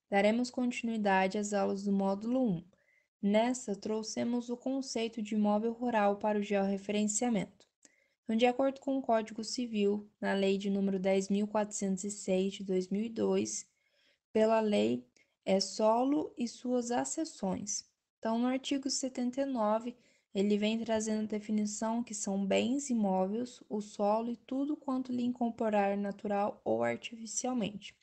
Daremos continuidade às aulas do módulo 1. Nessa, trouxemos o conceito de imóvel rural para o georreferenciamento. Então, de acordo com o Código Civil, na Lei de número 10.406 de 2002, pela lei é solo e suas acessões. Então, no artigo 79, ele vem trazendo a definição que são bens imóveis, o solo e tudo quanto lhe incorporar natural ou artificialmente.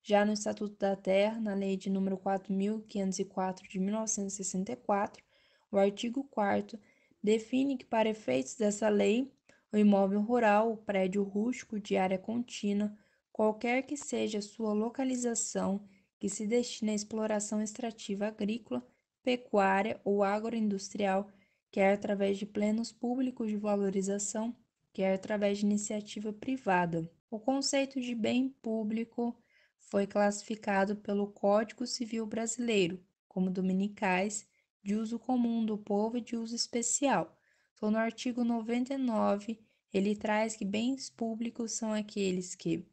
Já no Estatuto da Terra, na Lei de número 4.504 de 1964, o artigo 4º define que, para efeitos dessa lei, o imóvel rural, o prédio rústico de área contínua, qualquer que seja sua localização, que se destina à exploração extrativa agrícola, pecuária ou agroindustrial, quer através de planos públicos de valorização, quer através de iniciativa privada. O conceito de bem público foi classificado pelo Código Civil Brasileiro como dominicais, de uso comum do povo e de uso especial. Então, no artigo 99, ele traz que bens públicos são aqueles que,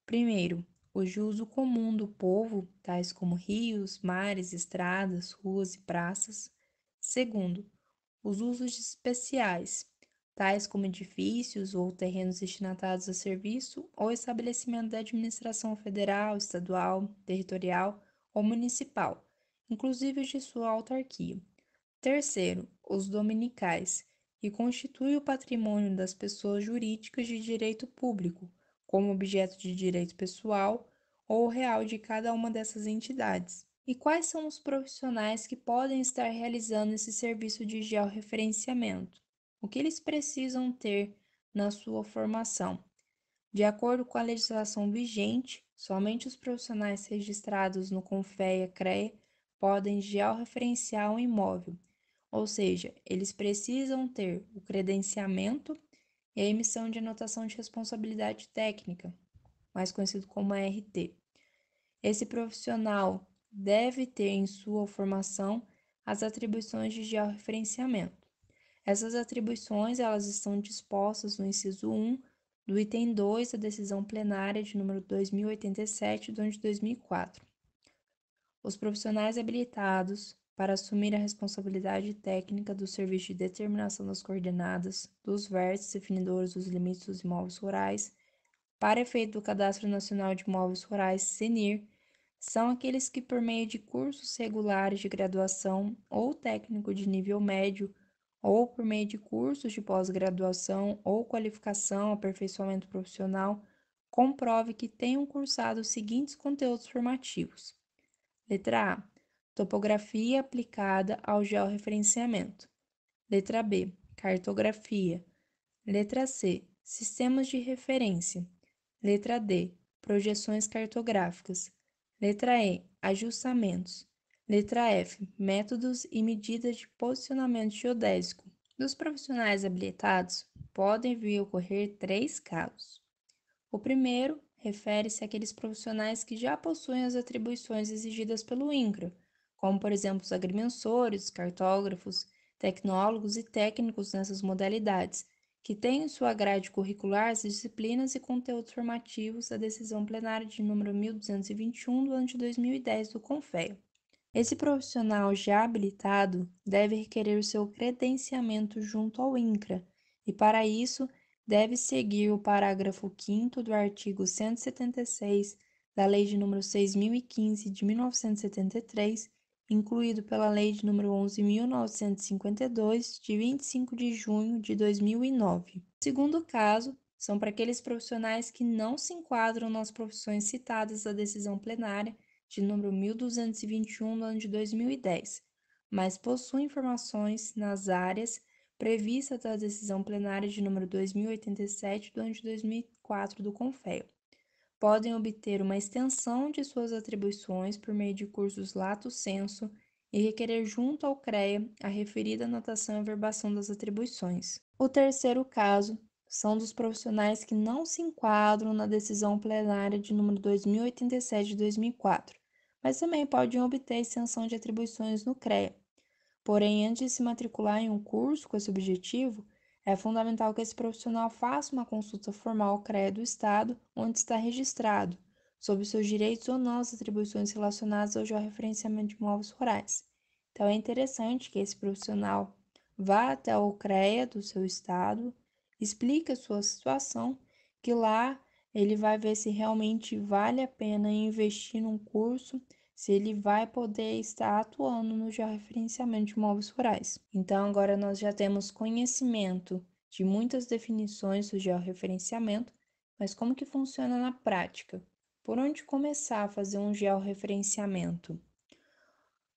primeiro, os de uso comum do povo, tais como rios, mares, estradas, ruas e praças. Segundo, os usos especiais, tais como edifícios ou terrenos destinados a serviço ou estabelecimento da administração federal, estadual, territorial ou municipal, inclusive os de sua autarquia. Terceiro, os dominicais, que constituem o patrimônio das pessoas jurídicas de direito público, como objeto de direito pessoal ou real de cada uma dessas entidades. E quais são os profissionais que podem estar realizando esse serviço de georreferenciamento? O que eles precisam ter na sua formação? De acordo com a legislação vigente, somente os profissionais registrados no CONFEA-CREA podem georreferenciar um imóvel, ou seja, eles precisam ter o credenciamento e a emissão de anotação de responsabilidade técnica, mais conhecido como ART. Esse profissional deve ter em sua formação as atribuições de georreferenciamento. Essas atribuições elas estão dispostas no inciso 1 do item 2 da decisão plenária de número 2087 do ano de 2004. Os profissionais habilitados para assumir a responsabilidade técnica do serviço de determinação das coordenadas, dos vértices definidores dos limites dos imóveis rurais, para efeito do Cadastro Nacional de Imóveis Rurais, CNIR, são aqueles que, por meio de cursos regulares de graduação ou técnico de nível médio, ou por meio de cursos de pós-graduação ou qualificação, aperfeiçoamento profissional, comprove que tenham cursado os seguintes conteúdos formativos. Letra A. Topografia aplicada ao georreferenciamento. Letra B. Cartografia. Letra C. Sistemas de referência. Letra D. Projeções cartográficas. Letra E. Ajustamentos. Letra F. Métodos e medidas de posicionamento geodésico. Dos profissionais habilitados, podem vir a ocorrer três casos. O primeiro refere-se àqueles profissionais que já possuem as atribuições exigidas pelo INCRA, como, por exemplo, os agrimensores, cartógrafos, tecnólogos e técnicos nessas modalidades, que têm em sua grade curricular as disciplinas e conteúdos formativos da decisão plenária de número 1221 do ano de 2010 do CONFEA. Esse profissional já habilitado deve requerer o seu credenciamento junto ao INCRA e, para isso, deve seguir o parágrafo 5º do artigo 176 da Lei de número 6.015 de 1973, incluído pela Lei de número 11.952 de 25 de junho de 2009. O segundo caso são para aqueles profissionais que não se enquadram nas profissões citadas da decisão plenária de número 1221 do ano de 2010, mas possuem informações nas áreas previstas da decisão plenária de número 2087 do ano de 2004 do CONFEA. Podem obter uma extensão de suas atribuições por meio de cursos lato sensu e requerer junto ao CREA a referida anotação e averbação das atribuições. O terceiro caso são dos profissionais que não se enquadram na decisão plenária de número 2087 de 2004, mas também podem obter extensão de atribuições no CREA. Porém, antes de se matricular em um curso com esse objetivo, é fundamental que esse profissional faça uma consulta formal ao CREA do Estado onde está registrado, sobre seus direitos ou não as atribuições relacionadas ao georreferenciamento de imóveis rurais. Então, é interessante que esse profissional vá até o CREA do seu estado, explique a sua situação, que lá ele vai ver se realmente vale a pena investir num curso, se ele vai poder estar atuando no georreferenciamento de imóveis rurais. Então, agora nós já temos conhecimento de muitas definições do georreferenciamento, mas como que funciona na prática? Por onde começar a fazer um georreferenciamento?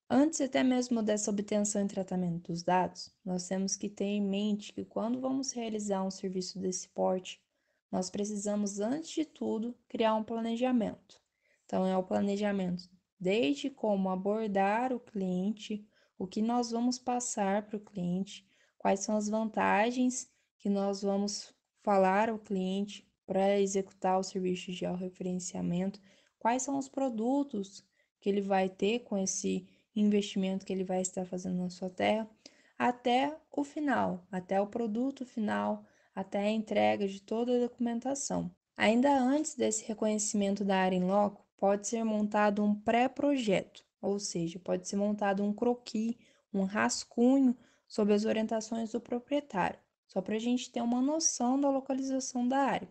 Antes até mesmo dessa obtenção e tratamento dos dados, nós temos que ter em mente que quando vamos realizar um serviço desse porte, nós precisamos, antes de tudo, criar um planejamento. Então, é o planejamento desde como abordar o cliente, o que nós vamos passar para o cliente, quais são as vantagens que nós vamos falar ao cliente para executar o serviço de georreferenciamento, quais são os produtos que ele vai ter com esse investimento que ele vai estar fazendo na sua terra, até o final, até o produto final, até a entrega de toda a documentação. Ainda antes desse reconhecimento da área em loco, pode ser montado um pré-projeto, ou seja, pode ser montado um croquis, um rascunho sob as orientações do proprietário, só para a gente ter uma noção da localização da área.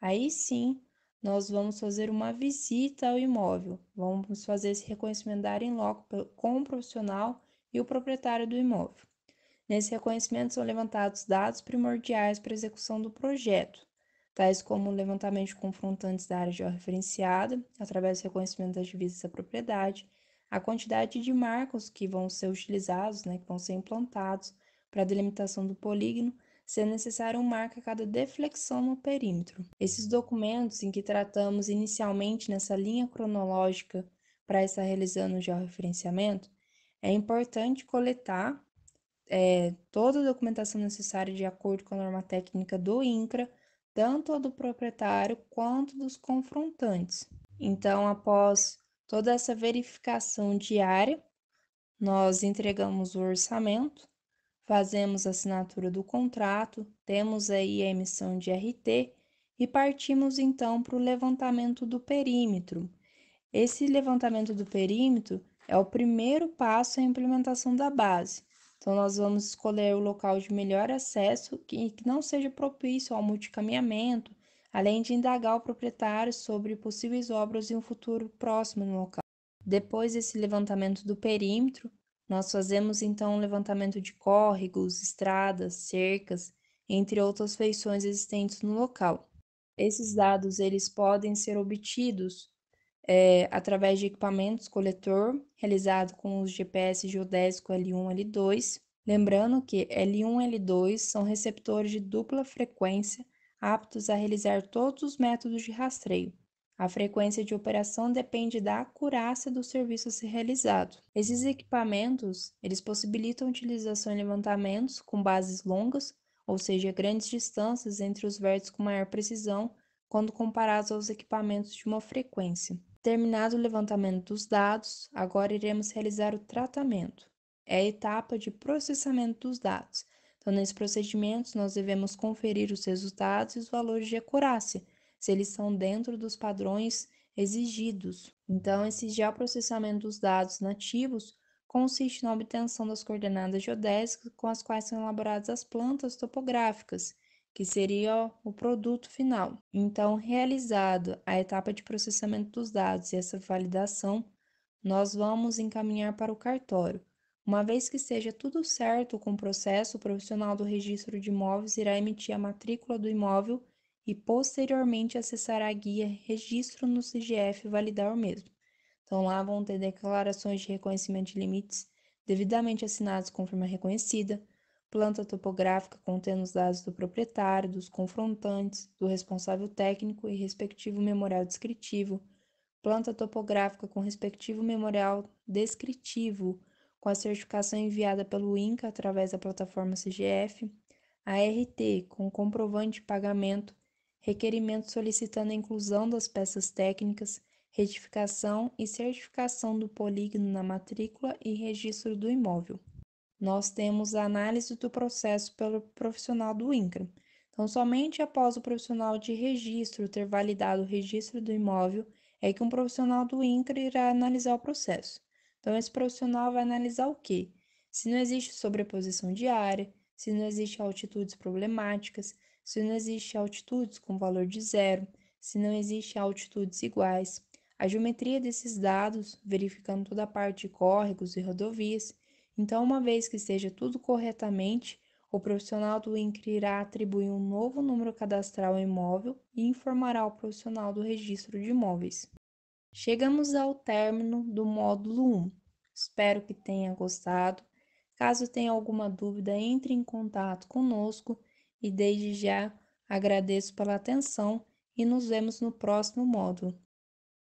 Aí sim, nós vamos fazer uma visita ao imóvel, vamos fazer esse reconhecimento da área em loco com o profissional e o proprietário do imóvel. Nesse reconhecimento são levantados dados primordiais para a execução do projeto, tais como o levantamento de confrontantes da área georreferenciada, através do reconhecimento das divisas da propriedade, a quantidade de marcos que vão ser utilizados, que vão ser implantados para a delimitação do polígono, sendo necessário um marco a cada deflexão no perímetro. Esses documentos em que tratamos inicialmente nessa linha cronológica para estar realizando o georreferenciamento, é importante coletar toda a documentação necessária de acordo com a norma técnica do INCRA, tanto a do proprietário quanto dos confrontantes. Então, após toda essa verificação diária, nós entregamos o orçamento, fazemos a assinatura do contrato, temos aí a emissão de RT e partimos então para o levantamento do perímetro. Esse levantamento do perímetro é o primeiro passo à implementação da base. Então, nós vamos escolher o local de melhor acesso que não seja propício ao multicaminhamento, além de indagar o proprietário sobre possíveis obras em um futuro próximo no local. Depois desse levantamento do perímetro, nós fazemos então um levantamento de córregos, estradas, cercas, entre outras feições existentes no local. Esses dados eles podem ser obtidos através de equipamentos coletor, realizado com os GPS geodésico L1 e L2. Lembrando que L1 e L2 são receptores de dupla frequência aptos a realizar todos os métodos de rastreio. A frequência de operação depende da acurácia do serviço a ser realizado. Esses equipamentos, eles possibilitam a utilização em levantamentos com bases longas, ou seja, grandes distâncias entre os vértices com maior precisão, quando comparados aos equipamentos de uma frequência. Terminado o levantamento dos dados, agora iremos realizar o tratamento. É a etapa de processamento dos dados. Então, nesse procedimento, nós devemos conferir os resultados e os valores de acurácia, se eles são dentro dos padrões exigidos. Então, esse geoprocessamento dos dados nativos consiste na obtenção das coordenadas geodésicas com as quais são elaboradas as plantas topográficas, que seria o produto final. Então, realizada a etapa de processamento dos dados e essa validação, nós vamos encaminhar para o cartório. Uma vez que esteja tudo certo com o processo, o profissional do registro de imóveis irá emitir a matrícula do imóvel e posteriormente acessará a guia Registro no CGF e validar o mesmo. Então, lá vão ter declarações de reconhecimento de limites devidamente assinadas com firma reconhecida, planta topográfica contendo os dados do proprietário, dos confrontantes, do responsável técnico e respectivo memorial descritivo, planta topográfica com respectivo memorial descritivo, com a certificação enviada pelo INCA através da plataforma CGF, a RT com comprovante de pagamento, requerimento solicitando a inclusão das peças técnicas, retificação e certificação do polígono na matrícula e registro do imóvel. Nós temos a análise do processo pelo profissional do INCRA. Então, somente após o profissional de registro ter validado o registro do imóvel, é que um profissional do INCRA irá analisar o processo. Então, esse profissional vai analisar o quê? Se não existe sobreposição de área, se não existe altitudes problemáticas, se não existe altitudes com valor de zero, se não existe altitudes iguais, a geometria desses dados, verificando toda a parte de córregos e rodovias. Então, uma vez que esteja tudo corretamente, o profissional do INCRA irá atribuir um novo número cadastral ao imóvel e informará o profissional do registro de imóveis. Chegamos ao término do módulo 1. Espero que tenha gostado. Caso tenha alguma dúvida, entre em contato conosco e desde já agradeço pela atenção e nos vemos no próximo módulo.